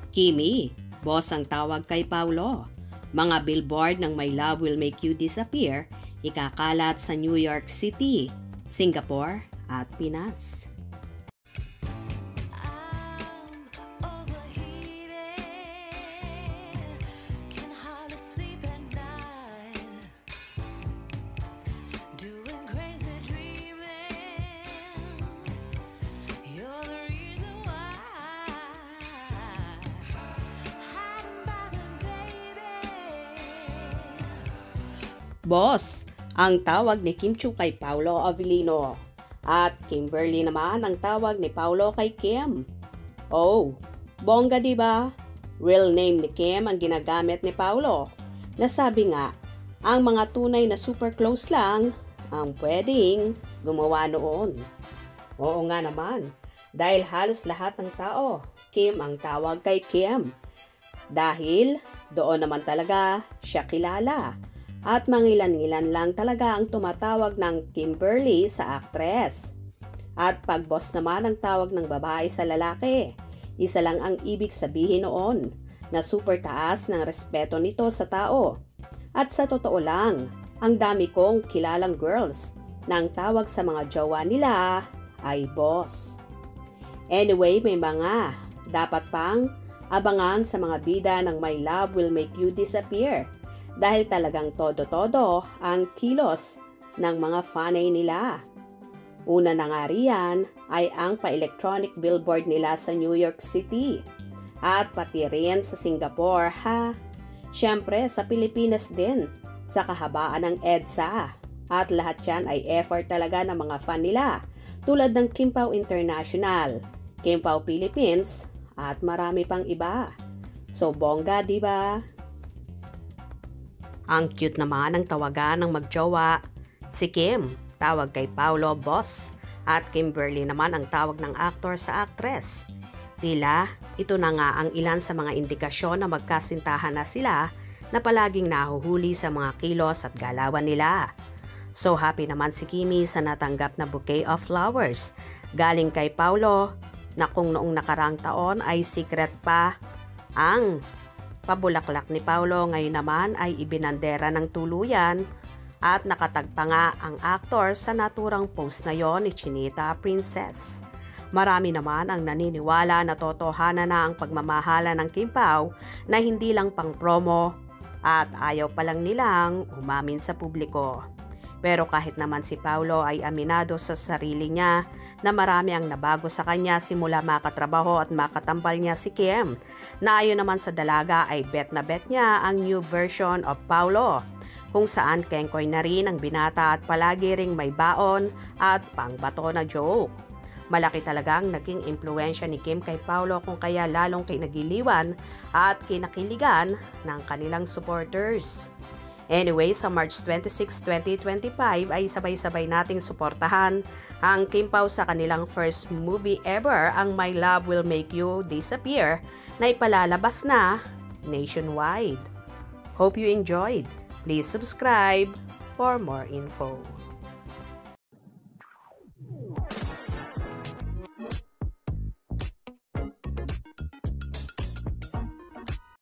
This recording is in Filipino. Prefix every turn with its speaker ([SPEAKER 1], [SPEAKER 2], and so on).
[SPEAKER 1] Kimi, boss ang tawag kay Paulo. Mga billboard ng My Love Will Make You Disappear ikakalat sa New York City, Singapore at Pinas. Boss, ang tawag ni Kim Chiu kay Paolo Avellino. At Kimberly naman ang tawag ni Paolo kay Kim. Oh, bongga diba? Real name ni Kim ang ginagamit ni Paolo. Nasabi nga, ang mga tunay na super close lang ang pwedeng gumawa noon. Oo nga naman, dahil halos lahat ng tao, Kim ang tawag kay Kim. Dahil doon naman talaga siya kilala. At mangilan-ngilan lang talaga ang tumatawag ng Kimberly sa actress. At pag boss naman ang tawag ng babae sa lalaki, isa lang ang ibig sabihin noon na super taas ng respeto nito sa tao. At sa totoo lang, ang dami kong kilalang girls na ang tawag sa mga jowa nila ay boss. Anyway, may mga dapat pang abangan sa mga bida ng My Love Will Make You Disappear. Dahil talagang todo-todo ang kilos ng mga fanay nila. Una na nga riyan ay ang pa-electronic billboard nila sa New York City. At pati rin sa Singapore ha. Siyempre sa Pilipinas din sa kahabaan ng EDSA. At lahat yan ay effort talaga ng mga fan nila. Tulad ng Kim Pao International, Kim Pao Philippines at marami pang iba. So bongga diba? Ang cute naman ang tawagan ng magjowa. Si Kim, tawag kay Paolo boss. At Kimberly naman ang tawag ng aktor sa actress. Tila, ito na nga ang ilan sa mga indikasyon na magkasintahan na sila na palaging nahuhuli sa mga kilos at galawan nila. So happy naman si Kimi sa natanggap na bouquet of flowers. Galing kay Paolo na kung noong nakarang taon ay secret pa ang pabulaklak ni Paolo, ngayon naman ay ibinandera ng tuluyan at nakatagpa nga ang aktor sa naturang post na yon ni Chinita Princess. Marami naman ang naniniwala na totohanan na ang pagmamahala ng Kim Pao na hindi lang pang promo at ayaw pa lang nilang umamin sa publiko. Pero kahit naman si Paolo ay aminado sa sarili niya na marami ang nabago sa kanya simula makatrabaho at makatampal niya si Kim, na ayon naman sa dalaga ay bet na bet niya ang new version of Paolo, kung saan kengkoy na rin ang binata at palagi ring may baon at pangbato na joke. Malaki talagang naging impluensya ni Kim kay Paolo kung kaya lalong kinagiliwan at kinakiligan ng kanilang supporters. Anyway, sa March 26, 2025 ay sabay-sabay nating suportahan ang Kim Pao sa kanilang first movie ever, ang My Love Will Make You Disappear, na ipalalabas na nationwide. Hope you enjoyed. Please subscribe for more info.